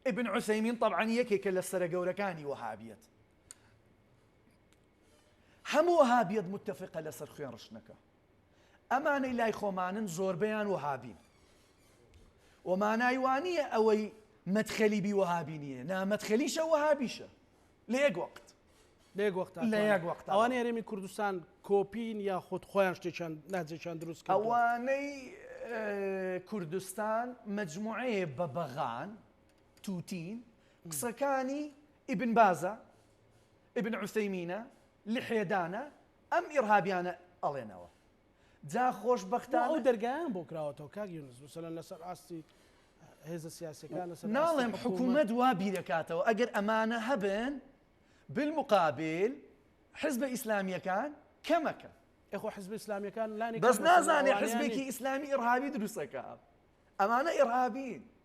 ابن عثيمين طبعا يكيك للسرقة ولكاني وهابيت هم وهابيت متفقة لسر خوين رشنكا أماني لاي خومانن زور بيان وهابين وما نايوانية أوي مدخلي بي وهابينية نا مدخليشة وهابيشة ليق وقت أواني هرمي كردستان كوبين يا خود خوين شتيشان نهزيشان دروس كردو أواني كردستان مجموعة ببغان توتين قسكاني ابن بازا ابن عثيمين لحيدانا ام ارهابيانا الينوا جا خوش بختانا او درگان بوكراوتو كاك يونس مثلا لسر عاستي هيز السياسي كان لسر نالم حكومه وابي دكاتو اجر امانه هبن بالمقابل حزب اسلامي كان كما كان اخو حزب اسلامي كان لاني بس نازاني حزبك اسلامي ارهابي دروسك امانه ارهابيين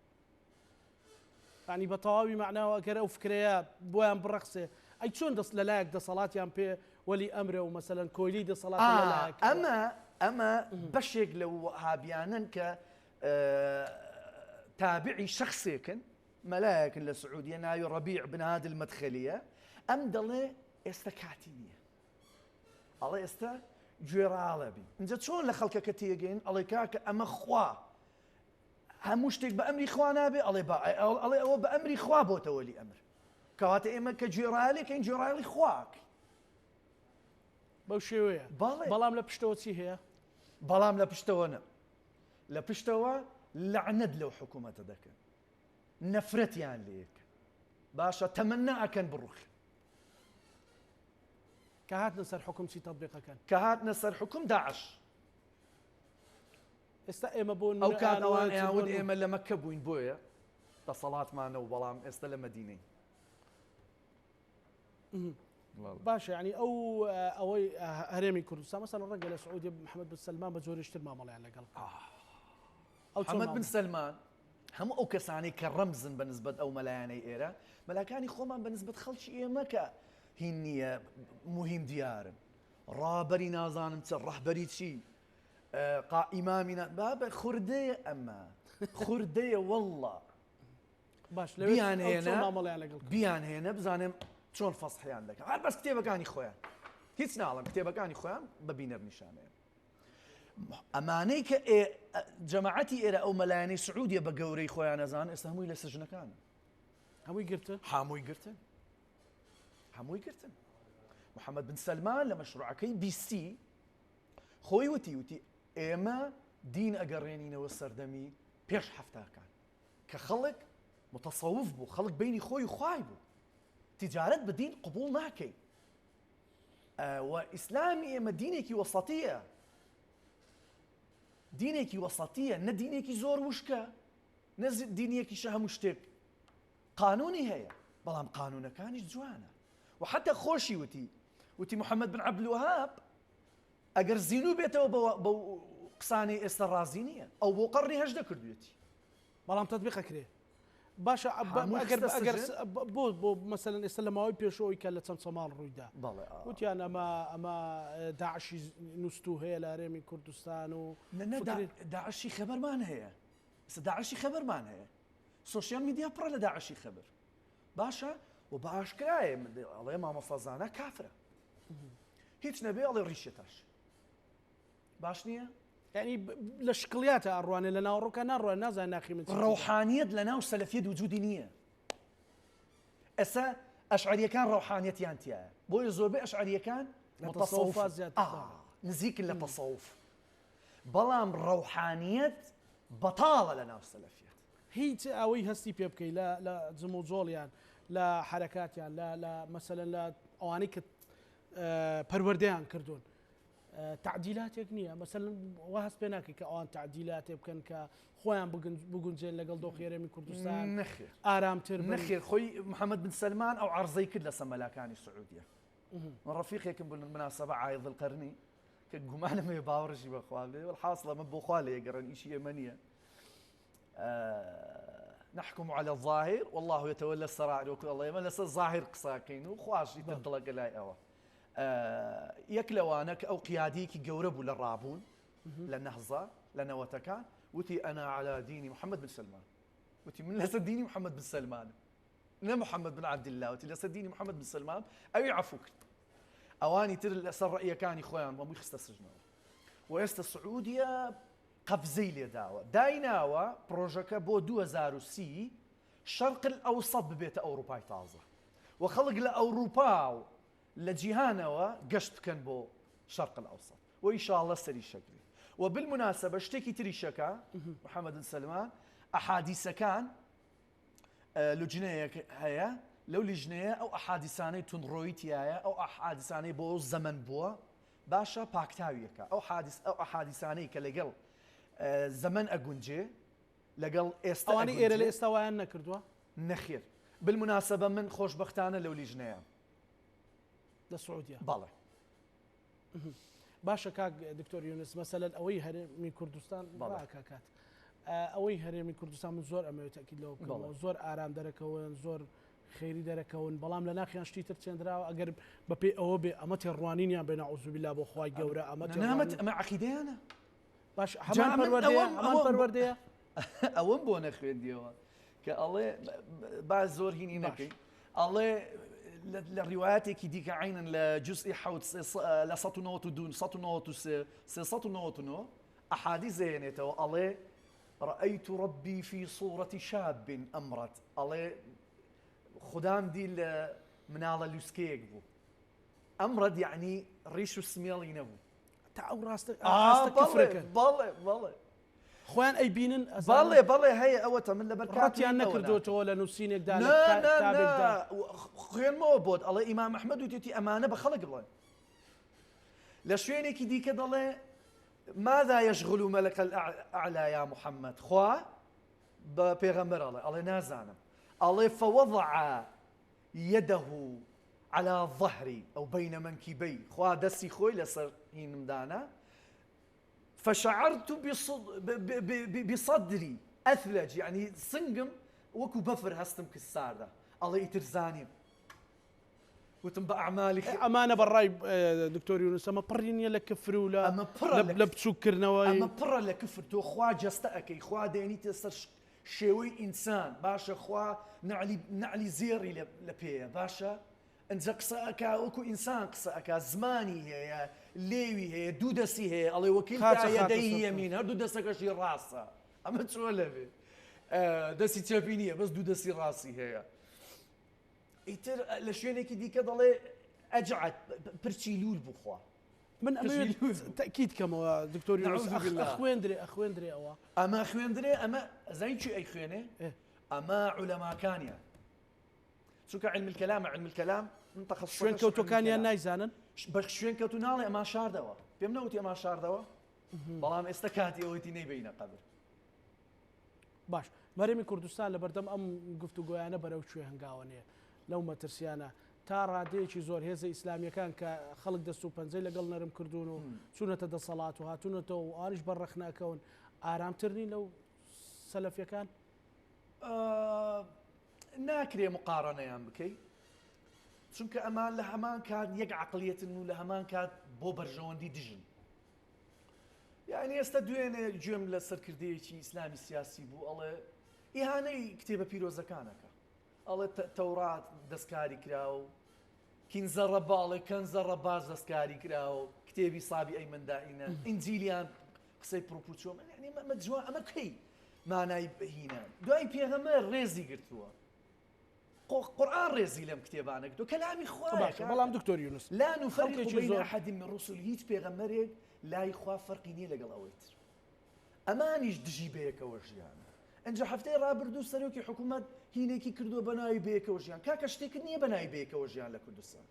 يعني بطواوي معناه وكره وفكريات بوان برقصه اي شلون دص للاك ده صلاه يام بي ولي امره ومثلا كويلي ده صلاه للاك اما بشيك لو هابيانن ك تابعي شخصي كان ملاك للسعوديه نايو ربيع بن هذه المدخليه امدله استكاتينيه الله استا جيرالبي انت شلون لخلك كتيجين الله كاك اما خوا هموشتك بأمري خوانا بي الله هو بأمري خوا بوتا ولي أمر كواتا إما كجيرالي كين جيرالي خواك بوشيوية بلام لبشتوى تي هي بلام لبشتوى لعند لو حكومة ذاك نفرت يعني ليك باشا تمنى أكن بروخ كهات نصر حكم سي تطبيقه كان كهات نصر حكم داعش استقيم بون او كان اوان يعود ايما لمكه بوين بويا دەسەڵاتمانە و بەڵام ئێستا لە مەدینەی باشە ینی ئەوەی هەرێمی کوردستان مەسەڵەن ڕەنگە لە سعودی محەممەد بن سەلمان بە جۆرەشتر مامەڵیان لەگەڵ محەممەد بن سەلمان هەموو ئەو کەسانی کە ڕەمزن بە نسبەت ئەو مەلایەنەی ئێرە مەلاکانی خۆمان بە نسبەت خەڵکی ئێمە کە هین نییە مهم دیارن ڕابەری نازانم چ ڕەحبەری چی ئیمامی بابە خوردەیە ئەمە خوردەیە وەڵڵا باش بیان هێنە بزانم چۆن فەسحیان دەکەم هەر بەس کتێبەکانی خۆیان هیچ ناڵم کتێبەکانی خۆیان بە بینەر نیشانەیە ئەمانەی کە جەماعەتی ئێرە ئەو مەلایەنەی سعودیە بە گەورەی خۆیان نەزان ئێستا هەمووی لە سژنەکانن هەمووی گرتن هەمووی گرتن محەممەد بن سەلمان لە مەشروعەکەی بیستی خۆی وتی ئێمە دین ئەگەڕێنینەوە سەردەمی پێش هەفتاکان کە خەڵک متەسەوف بوو خەڵک بینی خۆی خوای بوو تجارەت بە دین قبول ناکەی و ئیسلامی ئێمە دینێکی وەسەتیە دینێکی وەسەتیە نە دینێکی زۆر وشکە نە دینیەکیشە هەموو شتێک قانونی هەیە بەڵام قانونەکانیش جوانە و حتى خۆشی وتی محەممەد بن عەبدولوهاب ئەگەر زینوو بێتەوە بەو قسانەی ئێستا ڕازی نییە ئەو بۆ قەڕنی هەژدە کردوێتی بەڵام تەطبیقەکرێ باشە ئەگەر بۆ مەسەلەن ئێستا لە ماوەی پێشەوەی کە لە چەند سەماڵ ڕوویدا وتیان ئەمە داعشی نووسوو هەیە لە هەرێمی کوردستان و داعشی خەبەرمان هەیە داعشی خەبەرمان هەیە سوشیال میدیا پڕە لە داعشی خەبەر باشە و بە ئاشکرایە ئەڵێ مامەسەزانە کافرە هیچ نەبێ ئەڵێ ڕیشێتاش باش نییە ینی لە شکڵیاتە ئەڕوانێ لە ناوڕۆکە ناڕوان نازان ناخی من ڕەوحانیەت لە ناو سەلەفیەت وجودی نییە ئێستا ئەشعەریەکان ڕەوحانیەتیان تایە بۆیە زۆربەی ئەشعەریەکان متەسەوفات زیاتر نزیکن لە تەسەوف بەڵام ڕەوحانیەت بەتاڵە لە ناو سەلەفیەت هیچ ئەوەی هەستی پێ بکەی لە جم و جۆڵیان لە حرەکاتیان لە مەسەلەن لە ئەوانەی کە پەروەردەیان کردوون تعدیلاتێک نییە مەسەلەن وا هەست پێ ناکەی کە ئەوان تعدیلاتێ بکەن کە خۆیان بگونجێن لەگەڵ دۆخی هەرێمی کوردستان ئارامتر نەخێر خۆی محەممەد بن سەلمان ئەو عەرزەی کرد لە سەمەلاکانی سعودیە ڕەفیقێکم بوو مناسبە عایض القەرنی کە گومانم هەیە باوەڕشی بەخوا بێ والحاصلە من بۆ خوا لێگەڕن ئیشی ئێمە نییە نحكم على الظاهر والله يتولى السرائر وكل الله يمن لسه الظاهر قساكين وخواش يتطلق لاي أوا يكلوانك أو قياديك جوربوا للرابون للنهضة لنوتكان وتي أنا على دين محمد بن سلمان وتي من لسه ديني محمد بن سلمان لا محمد بن عبد الله وتي لسه ديني محمد بن سلمان أو يعفوك أواني تر الأسر رأي كان إخوان ومو يخست السجن ويست السعودية قفزي لي داوة دايناوة بروجكا بو 2030 شرق الأوسط ببيت أوروبا تازة وخلق لأوروبا لجيهانوا قشت كان بو شرق الأوسط وإن شاء الله سري شكلي وبالمناسبة اشتكي تري شكا محمد بن سلمان أحاديث كان لجنية هيا لو لجنية أو أحاديثاني تنرويتيايا أو أحاديثاني بو زمن بوا باشا باكتاويكا أو أحاديثاني كاللقل زمن أقونجي لقل إستا أواني إيرا لإستوان نكردوا نخير بالمناسبة من خوش بختانة لو لجنية للسعودية بالله باشا كاك دكتور يونس مثلا أوي هرمي كردستان كاكات أوي هرمي كردستان من زور أما يتأكيد له زور آرام دركون زور خيري دركون بلام لنا خيان شتيتر تشندرا أقرب ببي أو بي أمتي الروانين يا بين أعوذ بالله بخواي جورا أمتي نامت مع عقيدة أنا باش حمان پروردية أوان بونا خوين ديوا كالله بعض زور هيني نكي الله الروايات كي ديك عينا لجزء حوت لسطنوت دون سطنوت سطنوت نو أحاديث زينته الله رأيت ربي في صورة شاب أمرت الله خدام دي منال لوسكيك بو أمرد يعني ريشو سميلي نبو تعو راستك كفرك بالله خوان أي بينن بالله هي أوتا من لبركات راتيان نكردو تولا نوسينك دالك لا خوين مو بود الله إمام أحمد وتيتي أمانة بخلق الله لشوينك دي كده الله ماذا يشغل ملك الأعلى يا محمد خوا بە پێغەمبەر ئەڵێ نازانم ئەڵێ فوضع يده على ظهري أو بين منكبي خوا دسي خوي لسر هينمدانا فشعرت بصدري أثلج يعني صنقم وكو بفر هستم كالساردة الله يترزاني وتم بأعمالي أمانة بالرأي دكتور يونس أما بريني لك كفر ولا أما برا لبسكر نواي أما برا لك كفر تو خوا جستأكي خوا ديني تسر شوي إنسان باشا خوا نعلي زيري لبيه باشا انت قصاكا وكو انسان قصاكا زماني هي ليوي هي دودسي هي الله وكيلك يديه يمين هر دودسك شي راسه اما تولفي دسي تشافينيه بس دودسي راسي هي يتر لشينك ديك ضلي اجعت برشيلول بخوا من تاكيد كما دكتور يونس اخويندري او اما اخويندري اما زين شي اي خوينه اما علماء كانيا شو علم الكلام منطقه شوين كوتو كان يا نايزانن بس شوين كوتو نالي اما شاردوا بيمنوتي اما شاردوا بلام استكاتي اوتي نيبينا قبل باش مريمي كردستان لبردم ام گفتو گویانه برو شوي هنگاونيه لو ما ترسيانا تا راديشي زور هيزه اسلاميه كان كخلق دستو بنزي لقل نرم كردونو سنه د صلاه وهاتونه تو انش برخنا كون ارام ترني لو سلفيه كان ناكري مقارنه يا بكي چونکە ئەمان لە هەمان کات یەک عقلیەتن و لە هەمان کات بۆ بەرژەوەندی دژن یعنی ئێستا دوێنێ گوێم لە سەرکردەیەکی ئیسلامی سیاسی بوو ئەڵێ ئیهانەی کتێبە پیرۆزەکانەکە ئەڵێ تەورات دەستکاری کراوە و کینزە ڕەباڵێ کەنزە ڕەباز دەستکاری کراوە کتێبی سابی ئەیمەندائینە ئینجیلیان قسەی پرۆپوچۆم یعنی ئەمە جوان ئەمە کەی مانای هینە دوای پێغەمبەر ڕێزی گرتووە قرآن رزي لم كتابانك دو كلامي خوايا والله دكتور يونس لا نفرق بين أحد من رسل هيت بيغمرك لا يخوا فرقيني لقل أويت أمانيش دجي بيك وجيان انجا حفتي رابردو سروكي حكومات هينيكي كردو بناي بيك وجيان كاكا شتيك نية بناي بيك وجيان لكردستان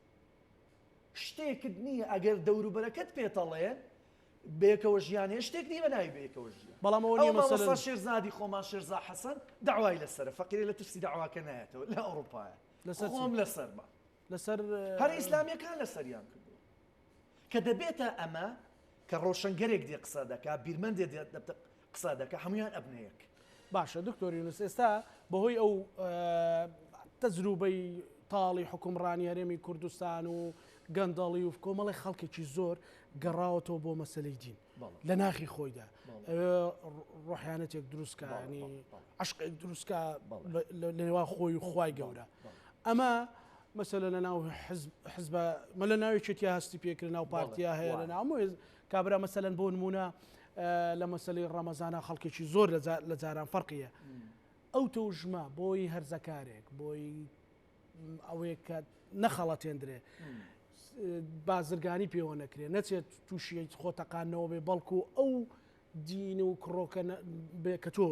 شتيك نية أجر دورو بركت بيطلين بيك وجيان اشتيك نية بناي بيك وجيان بلا موني مثلا أو شيرزادي خوما شيرزا حسن دعواي للسر فقيري لا تفسي دعوا كناته لا أوروبا خوم للسر ما لسر هر إسلامي كان للسر يان كردو كدبيتا أما كروشن جريك دي قصادك بيرمن دي قصادك حميان أبنائك باشا دكتور يونس استا بهوي أو تجربي طالي حكمراني هرمي كردستان و قندالي و كومالي خلقي شي زور قراوتو بو مسألة دين لناخي خويدا روحيانتك دروسكا يعني عشق دروسكا لنوا خوي وخواي قورا اما مثلا انا حزب ما لنا يشتيا هستي بيكرنا وبارتيا هي لنا مو كابرا مثلا بون مونا لمثلا رمضان خلقي شي زور لزاران فرقيه او توجما بوي هرزكارك بوي اويك نخلت يندري بازرگانی پێوە نەکرێ نەچێت تووشی خۆتەقانەوە بێ بەڵکو ئەو دین و کڕۆکە بێ کە تۆ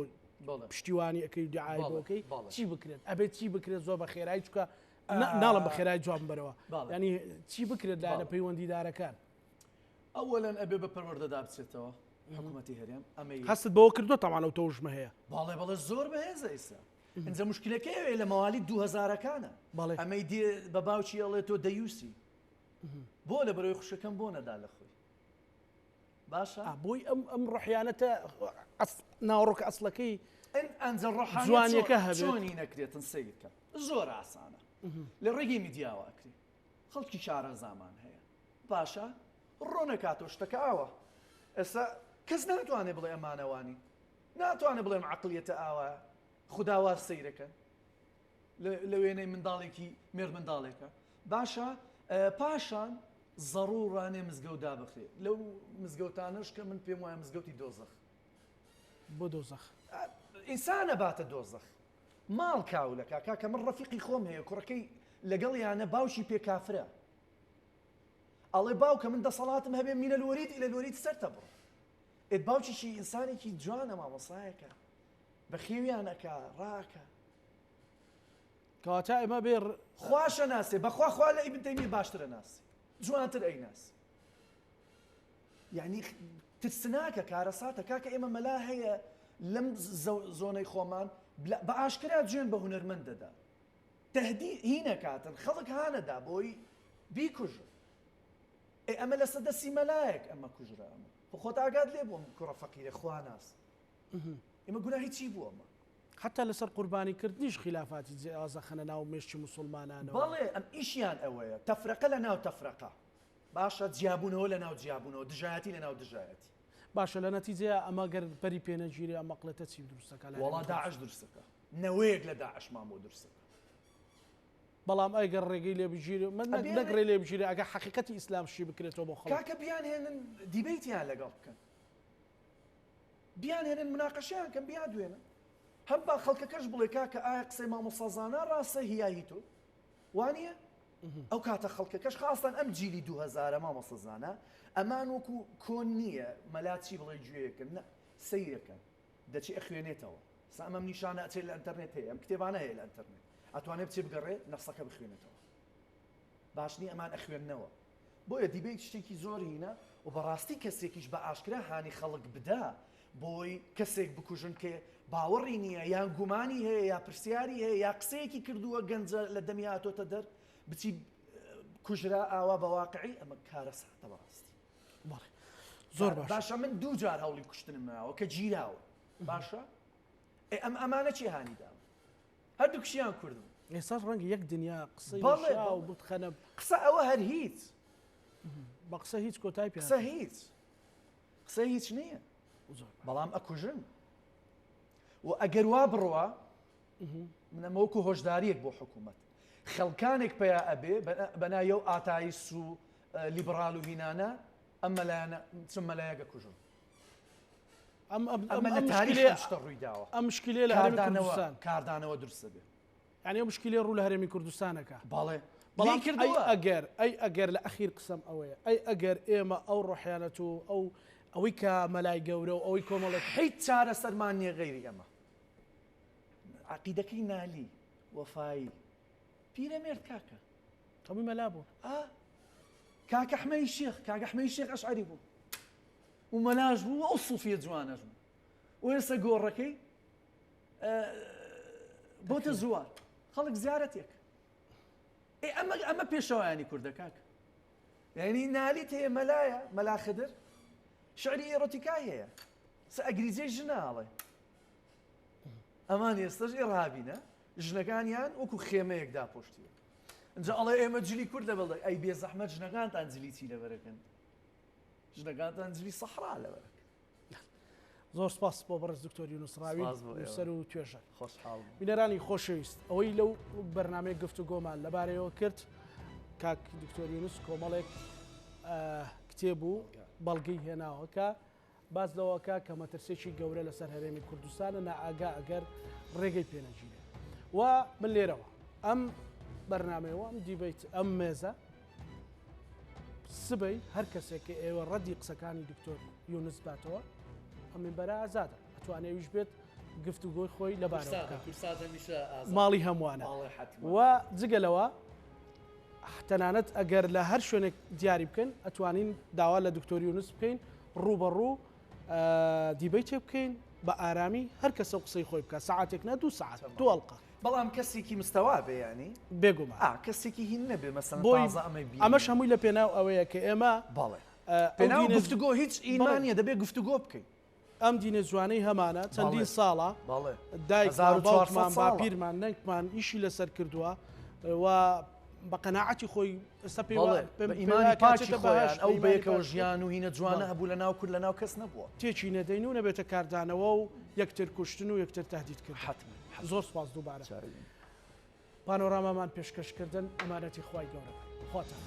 پشتیوانی ئەەکەی دیعای بۆکەی چی بکرێت ئەبێت چی بکرێت زۆر بە خێرایی چکە ناڵم بە خێرای جواب بەرەوە ینی چی بکرێت لایەنە پەیوەندیدارەکان ئەوەلەن ئەبێ بە پەروەردەدا بچێتەوە حکوومەتی هەرێم ئەمەی هەستت بەوە کردو تەمان ئەو تەوژمە هەیە بەڵێ زۆر بەهێزە ئێستا ئەنجە مشکلەکەی لە ماوالی 2000ەکانە ئەمەی دێ بە باوکی ئەڵێ تۆ دەیوسی بۆ لە بەرەوەی خوشەکەم بۆ نەدا لە خۆی باشە بۆی ئەم ڕحیانەتە ناوڕۆکە ئەسڵەکەی ئەنجە ڕۆحانی جوانیەکە هەبێت چۆنی نەکرێتن سیدکە زۆر ئاسانە لە ڕێگەی میدیاوە ئەکرێ خەڵکی شارە زامان هەیە باشە ڕۆنەکاتۆ شتەکە ئاوە ئێستا کەس ناتوانێت بڵێ ئەمانەوانی ناتوانێت بڵێم عەقڵیەتە ئاوە خوداوار سەیرەکەن لە وێنەی منداڵێکی مێرد منداڵێکە باشە پاشان ضرورانێ مزگەوت دابخرێ لەو مزگەوتانش کە من پێم وایە مزگەوتی دۆزەخ بۆ دۆزەخ ئینسانە باتە دۆزەخ ماڵ کاولەکە کاکە من ڕەفیقی خۆم هەیە کوڕەکەی لەگەڵ یانە باوشی پێکافرە ئەڵێ باوکە من دەسەڵاتم هەبێ مینە لۆریت لە لۆریت سەرتە بڕ ئێت باوکیشی ئینسانێکی جوانە مامۆسایەکە بە خێویانەکە ڕاکە کەواتە ئێمە بێ خواشە ناسێ بەخوا خوا لە ئیبن تەیمیە باشترە ناسی جوانتر ئەیناسی یعنی ترسناکە کارەساتە کاکە ئێمە مەلا هەیە لەم زۆنەی خۆمان بە ئاشکرا جوێن بە هونەرمەندەدا تهدی هینەکاتن خەڵک هانەدا بۆی بیکوژن ئەمە لە سەدەسی مەلایەک ئەمە کوژرا ئەمە خۆت ئاگات لێ بووم کوڕە فەقیرە خوا ناس ئێمە گوناهی چی بوو ئەمە حتى لەسەر قوربانیکردنیش خلافاتی جیازە خەنە ناو مێشتی مسلمانانەوە بەڵێ ئەم ئیشیان ئەوەیە تەفرەقە لە ناو تەفرەقە باشە جیابوونەوە لە ناو جیابوونەوە دژایەتی لە ناو دژایەتی باشە لە نەتیجەیە ئەمە گەر بەری پێنەگیری ئەم مەقلەتە چی دروستەکە وەڵا داعش دروستەکە نەوەیەک لە داعشمان بۆ دروستەکە بەڵام ئەگەر ڕێگەی لێ بژیری من نەگرێ لێ بژیری ئەگە حقیقەتی ئیسلامشی بکرێتەوە بۆ خەڵک کاکە بیان هێنن دیبیتیان لەگەڵ بکەن بیان هێنن مناقەشیان کەن بیان دوێنن هەم با خەڵکەکەش بڵێ کاکە ئایا قسەی مامۆسازانە ڕاستە هیایی تۆ وانە ئەو کاتە خەڵکەکەش خاستان ئەم جیلی 2000 مامۆسەزانە ئەمان وەکو کۆن نییە مەلاچی بڵێ گوێیەکەن نە سەیرەکەن دەچی ئەخوێنێتەوە سامەم نیشانە ئەچێت لە ئەنتەرنێت هەیە ئەم کتێبانە هەیە لە ئەنتەرنێت ئەتوانێت بچێ بگەڕێت نەفسەکە بخوێنێتەوە باشنی ئەمان ئەخوێننەوە بۆیە دیبیت شتێکی زۆر هینە و بەڕاستی کەسێکیش بە ئاشکرا هانی خەڵک بدا بۆی کەسێک بکوژن کە باوەڕی نییە یان گومانی هەیە یا پرسیاری هەیە یا قسەیەکی کردووە گەنجە لە دەمیاتۆتە دەر بچی کوژرا ئاوا بە واقعی ئەمە کارە ساتە بەڕاستی زۆر باش باشە من دوو جار هەوڵی کوشتنم ناوە کە گیراوە باشە ئەمانە چی هانیدا هەردوو کشیان کوردم ئێستا ڕەنگە یەک دنیا قسەی و بتخەنە قسە ئەوە هەر هیچ بە قسە هیچ کۆتای پێ قسە هیچ نییە بەڵام ئەکوژن و ئەگەر وا بڕوە منەمەوەکو هۆشداریەک بۆ حکوومەت خەڵکانێک پیا ئەبێ بەنایە و ئاتایس و لیبرال و هینانە ئەمە لایەنە چم مەلایەکە کوژن ئەمە لە تاریخ شتە ڕوویداوە ئەم مشکلێ لە هەرێمی کوردستان کاردانەوە دروستە بێ یعنی ئەو مشکلێ ڕوو لە هەرێمی کوردستانەکە باڵێ بەڵام ئەگەر لە ئەخیر قسەم ئەوەیە ئەگەر ئێمە ئەو ڕۆحیانەت و ئەوەی کە مەلای گەورە و ئەوەی کۆمەڵێک هیچ چارە سەرمان نییە غەیری ئەمە عەقیدەکەی نالی وەفایی پیرەمێرد کاکە تەمی مەلا بوو کاکە حمەی شێخ ئەشعەری بوو و مەلاش بوو ئەو سوفیە جوانەش بوو و ئێستا گۆڕەکەی بۆتە زوار خەڵک زیارەتێک ئەمە پێشەوایانی کوردە کاکە یعنی نالیت هەیە مەلایە مەلا خدر شعری ئێرۆتیکای هەیە ئەگریزەی ژناڵێ ئەمان ئێستاش ئێڕابینە ژنەکانیان وەکو خێمەیەکدا پۆشتیە اینجا ئەڵێ ئێمە جلی کورد دەبڵێ ئەی بێزەحمەت ژنەکانتان جلی چی لەبەرەکەن ژنەکانتان جلی سەحرا لەبەرەکەن زۆر سپاس بۆ بەڕێز دکتۆر یونس ڕاوی سەر و توێژە خۆشحاڵ بینەرانی خۆشەویست ئەوەی لەو بەرنامەیە گفتوگۆمان لەبارەیەوە کرد کاک دکتۆر یونس کۆمەڵێک کتێب و بەڵگەی هێناوە کە باز لەوەکە کە مەترسێکی گەورە لەسەر هەرێمی کوردستانە نائاگا ئەگەر ڕێگەی پێنەگیرێت و من لێرەوە ئەم بەرنامەوە ئەم دیبیت ئەم مێزە سبەی هەر کەسێکی ئێوە ڕەدی قسەکانی دکتۆر یونس باتەوە ئەمین بەرە ئازادە ئەتوانێویش بێت گفتوگۆی خۆی لەبارەوە ماڵی هەمووانە و جگەلەوە تەنانەت ئەگەر لە هەر شوێنێک دیاری بکەن ئەتوانین داوا لە دکتۆر یونس بکەین ڕوبەڕوو دیبەی تێ بکەین بە ئارامی هەر کەسە قسەی خۆی بکە ساعتێک نە 2 ساعت دو ئەڵقە بەڵام کەسێکی مستەوا بێ ینی بێگومان کەسێکی هین نەبێ مەسەن ئەمەش هەمووی لە پێناو ئەوەیە کە ئێمە بەڵێ گفتوگۆ هیچ ئیمانیە دەبێت گفتوگۆ بکەین ئەم دینە جوانەی هەمانە چەندین ساڵە دایکمان باپیرمان نەنگمان ئیشی لەسەر کردووە و بە قەناعەتی خۆی ئیمانی پاچی خۆیان ئەو بەیەکەوە ژیان و هینە جوانە هەبوو لە ناو کورد لە ناو کەس نەبووە تێکی نەدەین و نەبێتە کاردانەوە و یەکتر کوشتن و یەکتر تهدید کرد حتما زۆر سپاس دووبارە پانۆرامامان پێشکەشکردن ئەمانەتی خوای گەورە خۆتان